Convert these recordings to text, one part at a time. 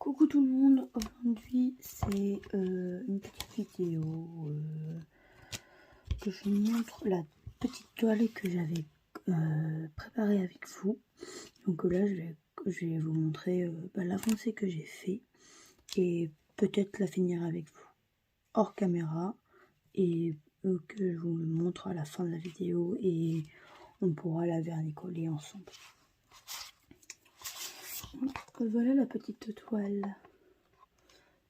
Coucou tout le monde, aujourd'hui c'est une petite vidéo que je vous montre la petite toile que j'avais préparée avec vous. Donc là je vais vous montrer l'avancée que j'ai fait et peut-être la finir avec vous hors caméra et que je vous le montre à la fin de la vidéo et on pourra la vernicoller ensemble. Donc, voilà la petite toile.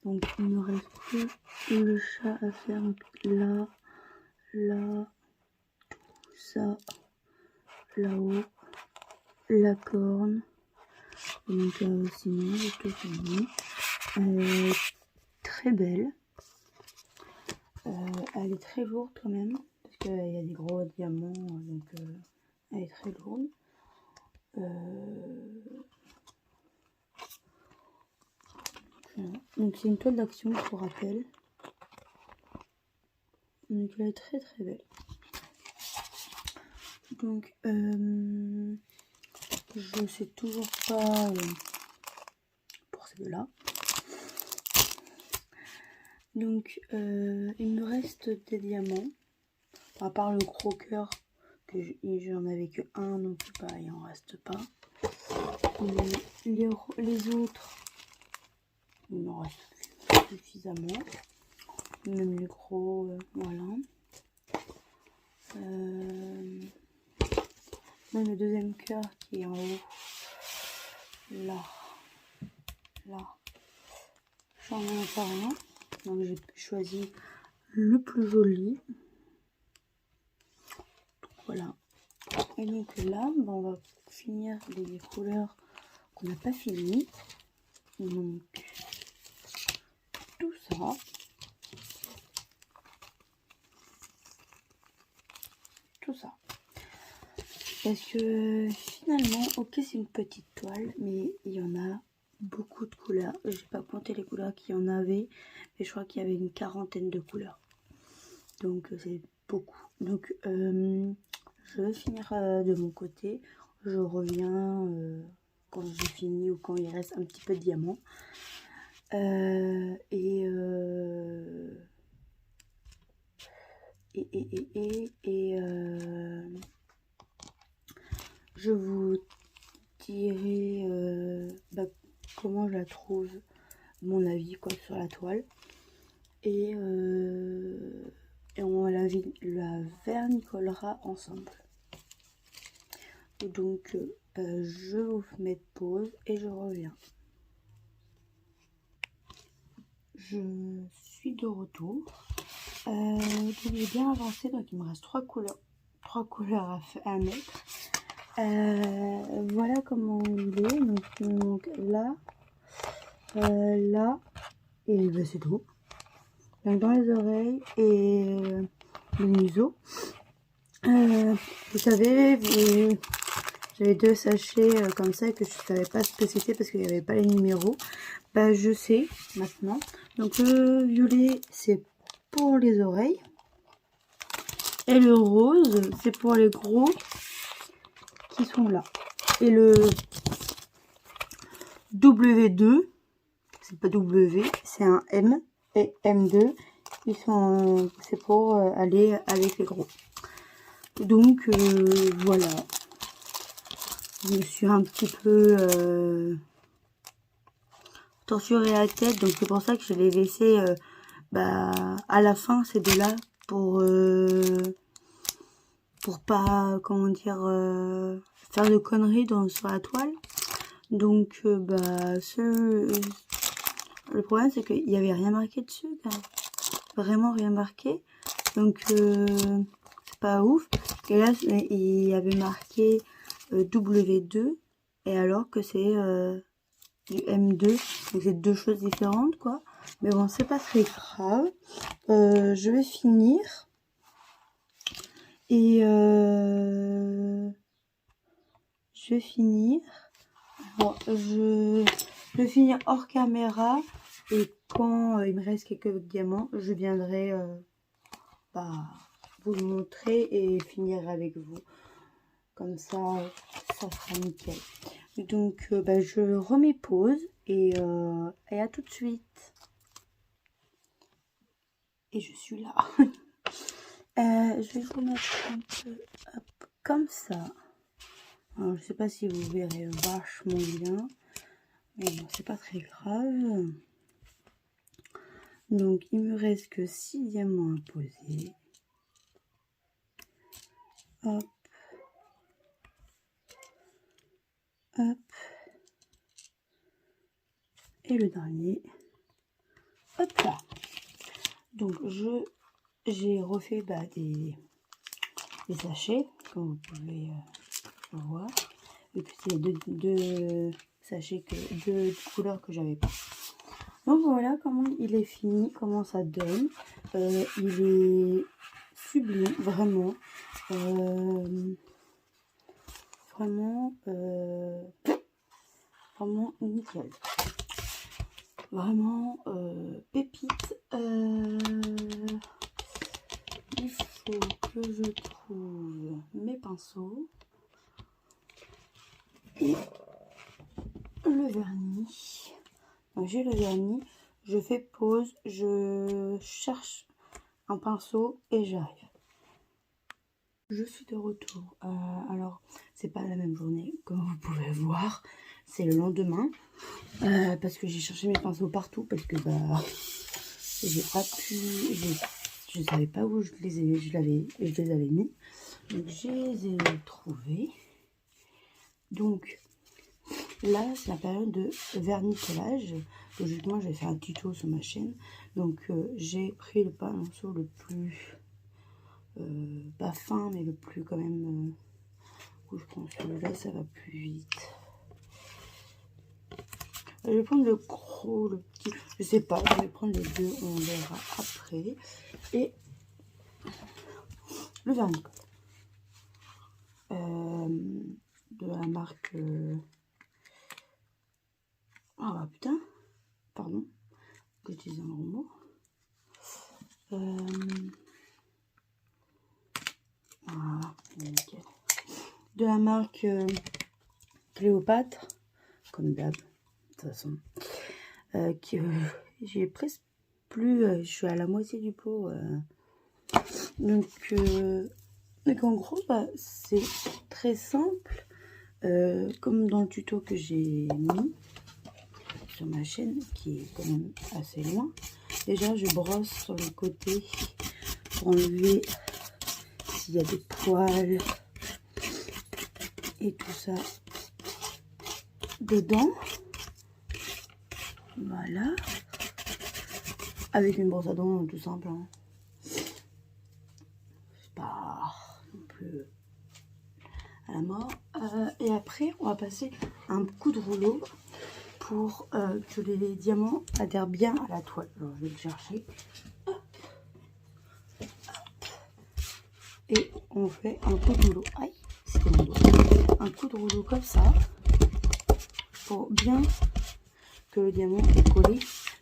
Donc il me reste que le chat à faire. Donc là, là, tout ça, là-haut, la corne. Et donc sinon j'ai tout fini. Elle est très belle. Elle est très lourde quand même. Parce qu'il y a des gros diamants. Donc elle est très lourde. Donc c'est une toile d'action, je vous rappelle. Donc elle est très très belle. Donc je sais toujours pas pour celle-là. Donc il me reste des diamants. À part le croqueur que j'en avais que un, donc bah, il en reste pas. Les autres, il m'en reste suffisamment. Même le gros, voilà. Même le deuxième cœur qui est en haut, là, j'en ai pas rien. Donc j'ai choisi le plus joli. Voilà. Et donc là, on va finir les couleurs qu'on n'a pas fini. Donc tout ça. Tout ça. Parce que finalement, ok, c'est une petite toile, mais il y en a beaucoup de couleurs. Je n'ai pas compté les couleurs qu'il y en avait, mais je crois qu'il y avait une quarantaine de couleurs. Donc c'est beaucoup. Donc je vais finir de mon côté. Je reviens quand j'ai fini ou quand il reste un petit peu de diamant. Je vous dirai comment je la trouve, mon avis quoi sur la toile. Et on la vernicolera ensemble. Donc je vous mets pause et je reviens. Je suis de retour. J'ai bien avancé, donc il me reste trois couleurs à mettre. Voilà comment il est. Donc il me manque là, là et c'est tout. Donc dans les oreilles et le museau. Vous savez, j'avais deux sachets comme ça que je ne savais pas ce que c'était parce qu'il n'y avait pas les numéros. Bah je sais maintenant. Donc le violet c'est pour les oreilles. Et le rose c'est pour les gros qui sont là. Et le W2, c'est pas W, c'est un M. Et M2, c'est pour aller avec les gros. Donc voilà. Je me suis un petit peu torturé la tête, donc c'est pour ça que je l'ai laissé à la fin ces deux-là pour pas, comment dire, faire de conneries sur la toile. Donc le problème c'est qu'il n'y avait rien marqué dessus, vraiment rien marqué. Donc c'est pas ouf. Et là il y avait marqué W2 et alors que c'est du M2, donc c'est deux choses différentes quoi. Mais bon, c'est pas très grave. Je vais finir et je vais finir. Bon, je vais finir hors caméra et quand il me reste quelques diamants, je viendrai vous le montrer et finir avec vous. Comme ça, ça sera nickel. Donc je remets pause et à tout de suite. Et je suis là. Je vais vous mettre un peu hop, comme ça. Alors, je sais pas si vous verrez vachement bien, mais bon, c'est pas très grave. Donc il me reste que 6 diamants à poser. Hop, hop, et le dernier, hop là. Donc j'ai refait des sachets, comme vous pouvez voir. Et puis c'est deux sachets, deux couleurs que j'avais pas. Donc voilà comment il est fini, comment ça donne. Il est sublime, vraiment. Vraiment nickel. Vraiment pépite. Il faut que je trouve mes pinceaux et le vernis. Donc j'ai le vernis, je fais pause, je cherche un pinceau et j'arrive. Je suis de retour. Alors c'est pas la même journée comme vous pouvez voir, c'est le lendemain parce que j'ai cherché mes pinceaux partout parce que j'ai pas pu, je savais pas où je les avais mis, donc je les ai trouvés. Donc là c'est la période de vernicolage. Logiquement je vais faire un tuto sur ma chaîne, donc j'ai pris le pinceau le plus pas fin mais le plus quand même je prends celui-là, ça va plus vite. Je vais prendre le gros, le petit, je sais pas, je vais prendre les deux, on verra après. Et le vernis de la marque ah bah putain, pardon, j'utilise un gros mot. Voilà, nickel. De la marque Cléopâtre, comme d'hab, de toute façon. J'ai presque plus, je suis à la moitié du pot. Donc en gros, c'est très simple, comme dans le tuto que j'ai mis sur ma chaîne, qui est quand même assez loin. Déjà, je brosse sur les côtés pour enlever s'il y a des poils et tout ça dedans. Voilà. Avec une brosse à dents tout simple. Hein. C'est pas non plus à la mort. Et après, on va passer un coup de rouleau pour que les diamants adhèrent bien à la toile. Alors, je vais le chercher. Hop. Hop. Et on fait un coup de rouleau. Aïe, c'était mon doigt. Un coup de rouleau comme ça pour bien que le diamant est collé.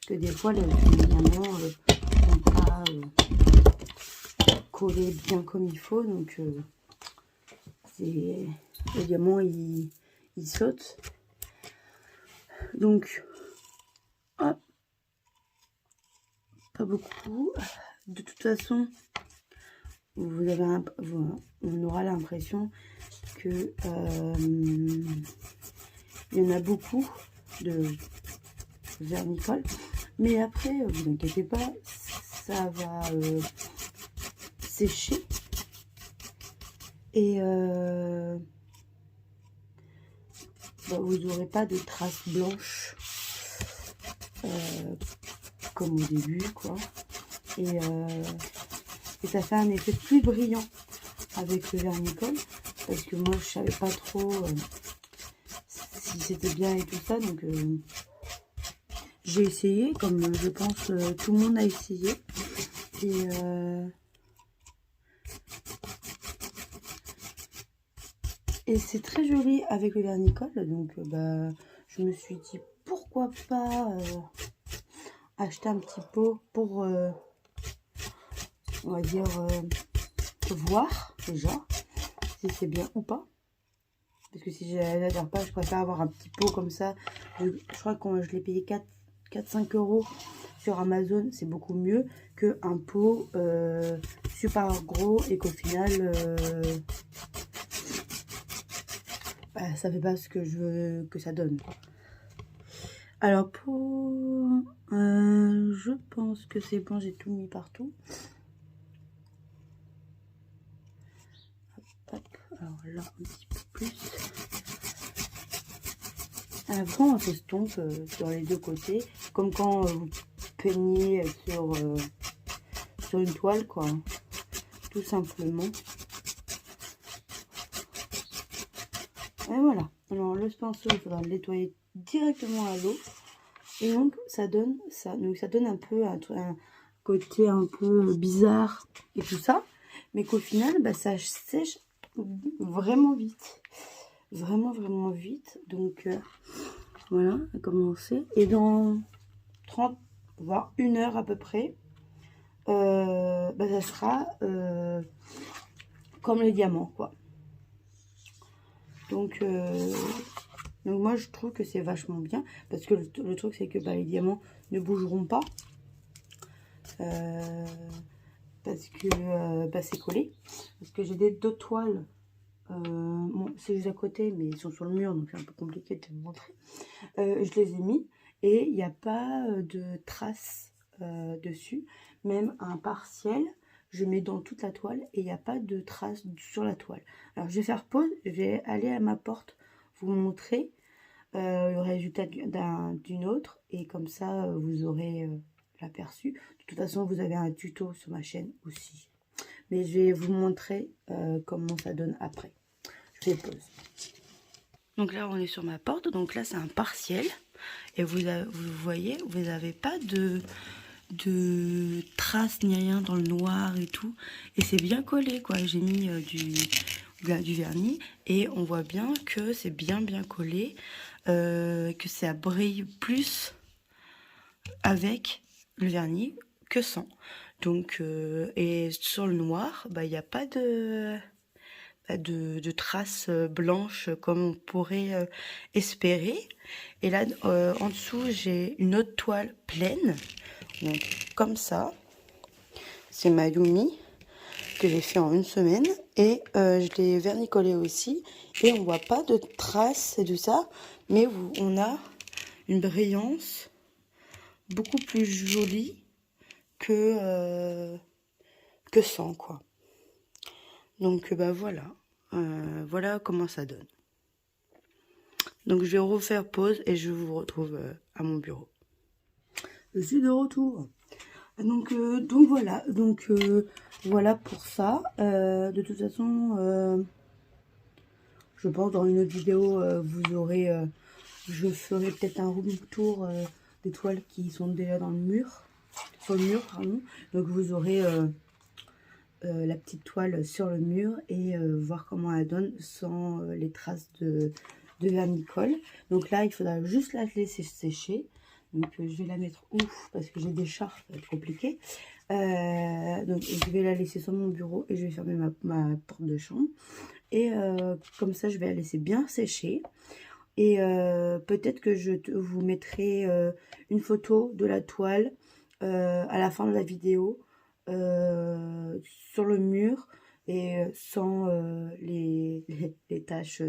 Que des fois, les diamants ne sont pas collés bien comme il faut. Donc, le diamant, il saute. Donc, hop, pas beaucoup. De toute façon, on aura l'impression que il y en a beaucoup de vernicole, mais après, vous inquiétez pas, ça va sécher et vous n'aurez pas de traces blanches comme au début, quoi. Et ça fait un effet plus brillant avec le vernicole, parce que moi je savais pas trop si c'était bien et tout ça, donc j'ai essayé, comme je pense tout le monde a essayé, et c'est très joli avec le vernicole, donc je me suis dit pourquoi pas acheter un petit pot pour on va dire voir déjà si c'est bien ou pas. Parce que si j'adhère pas, je préfère avoir un petit pot comme ça. Je crois que je l'ai payé 4-5 € sur Amazon. C'est beaucoup mieux qu'un pot super gros et qu'au final, bah, ça fait pas ce que je veux que ça donne. Alors je pense que c'est bon, j'ai tout mis partout. Hop, alors là, un petit peu plus. Après, on s'estompe sur les deux côtés, comme quand vous peignez sur une toile, quoi, tout simplement. Et voilà. Alors le pinceau, il faudra le nettoyer directement à l'eau. Et donc ça donne ça. Donc ça donne un peu un côté un peu bizarre et tout ça. Mais qu'au final, bah, ça sèche vraiment vite. Vraiment vite. Donc voilà, on a commencé. Et dans 30, voire 1 heure à peu près, bah, ça sera comme les diamants, quoi. Donc moi je trouve que c'est vachement bien parce que le truc c'est que bah, les diamants ne bougeront pas parce que bah, c'est collé. Parce que j'ai d'autres toiles, bon, c'est juste à côté mais ils sont sur le mur donc c'est un peu compliqué de vous montrer. Je les ai mis et il n'y a pas de traces dessus, même un partiel. Je mets dans toute la toile et il n'y a pas de traces sur la toile. Alors je vais faire pause, je vais aller à ma porte vous montrer le résultat d'une autre et comme ça vous aurez l'aperçu. De toute façon vous avez un tuto sur ma chaîne aussi. Mais je vais vous montrer comment ça donne après. Je fais pause. Donc là on est sur ma porte, donc là c'est un partiel. Et vous voyez, vous n'avez pas de traces ni rien dans le noir et tout. Et c'est bien collé, quoi. J'ai mis du vernis et on voit bien que c'est bien collé, que ça brille plus avec le vernis que sans. Donc, et sur le noir, bah, il n'y a pas de traces blanches comme on pourrait espérer. Et là en dessous j'ai une autre toile pleine, donc comme ça. C'est ma Yumi que j'ai fait en 1 semaine et je l'ai vernicolée aussi et on voit pas de traces et tout ça, mais on a une brillance beaucoup plus jolie que sans, quoi. Donc bah voilà. Voilà comment ça donne. Donc je vais refaire pause et je vous retrouve à mon bureau. Je suis de retour. Donc voilà. Donc voilà pour ça. De toute façon, je pense dans une autre vidéo, vous aurez, je ferai peut-être un room tour des toiles qui sont déjà dans le mur, sur le mur, pardon. Donc vous aurez la petite toile sur le mur et voir comment elle donne sans les traces de vernicole. Donc là il faudra juste la laisser sécher. Donc je vais la mettre ouf parce que j'ai des chats, ça va être compliqué. Donc je vais la laisser sur mon bureau et je vais fermer ma porte de chambre. Et comme ça je vais la laisser bien sécher. Et peut-être que je vous mettrai une photo de la toile à la fin de la vidéo sur le mur et sans les taches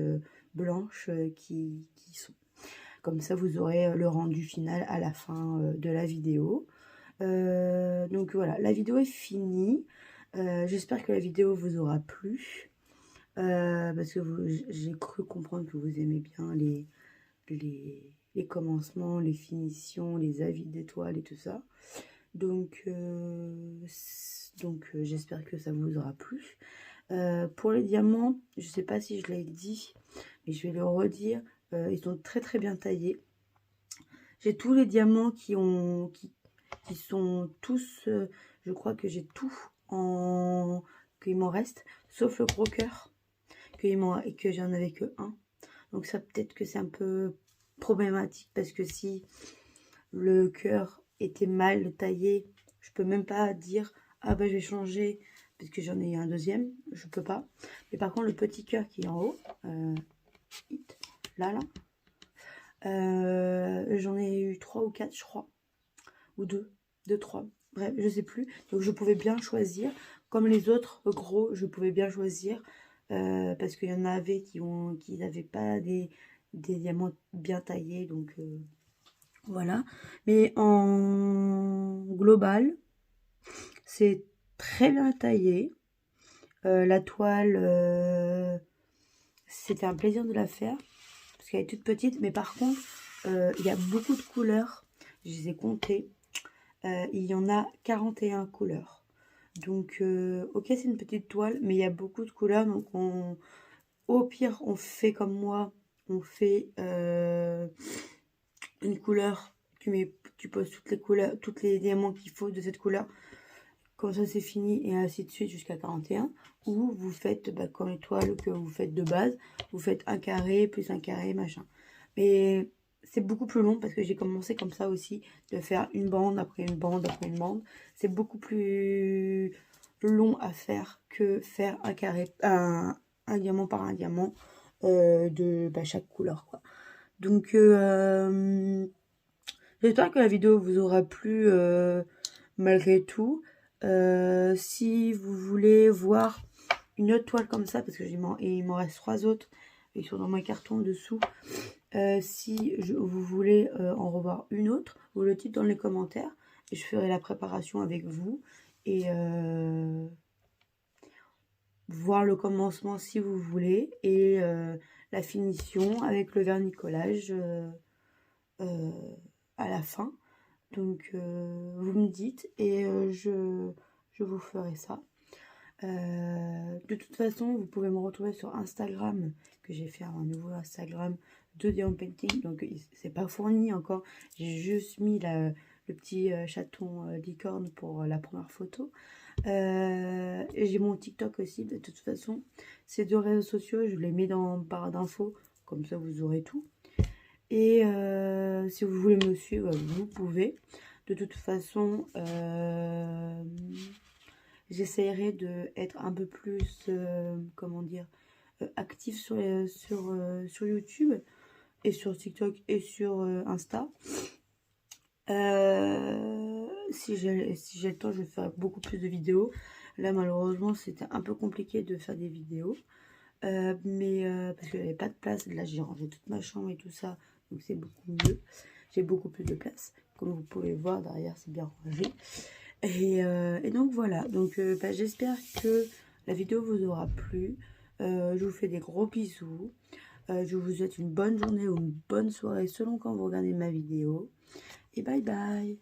blanches qui sont. Comme ça vous aurez le rendu final à la fin de la vidéo. Donc voilà, la vidéo est finie. J'espère que la vidéo vous aura plu. Parce que j'ai cru comprendre que vous aimez bien les commencements, les finitions, les avis d'étoiles et tout ça. Donc j'espère que ça vous aura plu. Pour les diamants, je sais pas si je l'ai dit, mais je vais le redire. Ils sont très bien taillés. J'ai tous les diamants qui sont tous, je crois que j'ai tout qu'il m'en reste, sauf le gros cœur que j'en avais que un. Donc ça peut-être que c'est un peu problématique parce que si le cœur était mal taillé, je peux même pas dire ah bah je vais changer parce que j'en ai un deuxième, je peux pas. Mais par contre le petit cœur qui est en haut, là. J'en ai eu 3 ou 4 je crois, ou 2, 3, bref je sais plus. Donc je pouvais bien choisir, comme les autres gros je pouvais bien choisir, parce qu'il y en avait qui n'avaient pas des diamants bien taillés, donc voilà. Mais en global c'est très bien taillé. La toile, c'était un plaisir de la faire parce qu'elle est toute petite, mais par contre il y a beaucoup de couleurs, je les ai comptées. Il y en a 41 couleurs, donc ok c'est une petite toile mais il y a beaucoup de couleurs, donc au pire on fait comme moi, on fait une couleur, tu poses toutes les couleurs, toutes les diamants qu'il faut de cette couleur, comme ça c'est fini, et ainsi de suite jusqu'à 41. Ou vous faites comme les toiles que vous faites de base, vous faites un carré plus un carré machin. Mais c'est beaucoup plus long parce que j'ai commencé comme ça aussi, de faire une bande après une bande après une bande. C'est beaucoup plus long à faire que faire un carré, un diamant par un diamant de chaque couleur quoi. Donc j'espère que la vidéo vous aura plu malgré tout. Si vous voulez voir une autre toile comme ça, parce que il m'en reste 3 autres, ils sont dans mon carton dessous. Si vous voulez en revoir une autre, vous le dites dans les commentaires et je ferai la préparation avec vous et voir le commencement si vous voulez et la finition avec le vernicolage à la fin. Donc vous me dites et je vous ferai ça. De toute façon, vous pouvez me retrouver sur Instagram, que j'ai fait un nouveau Instagram de diamond painting. Donc c'est pas fourni encore, j'ai juste mis le petit chaton licorne pour la première photo. Et j'ai mon TikTok aussi. De toute façon, ces 2 réseaux sociaux, je les mets dans barre d'infos, comme ça vous aurez tout. Et si vous voulez me suivre, vous pouvez. De toute façon, j'essaierai d'être un peu plus, comment dire, active sur YouTube et sur TikTok et sur Insta. Si j'ai le temps, je vais faire beaucoup plus de vidéos. Là, malheureusement, c'était un peu compliqué de faire des vidéos. Mais parce qu'il n'y avait pas de place. Là, j'ai rangé toute ma chambre et tout ça. Donc, c'est beaucoup mieux. J'ai beaucoup plus de place. Comme vous pouvez voir, derrière, c'est bien rangé. Et donc, voilà. Donc, j'espère que la vidéo vous aura plu. Je vous fais des gros bisous. Je vous souhaite une bonne journée ou une bonne soirée selon quand vous regardez ma vidéo. Et bye bye.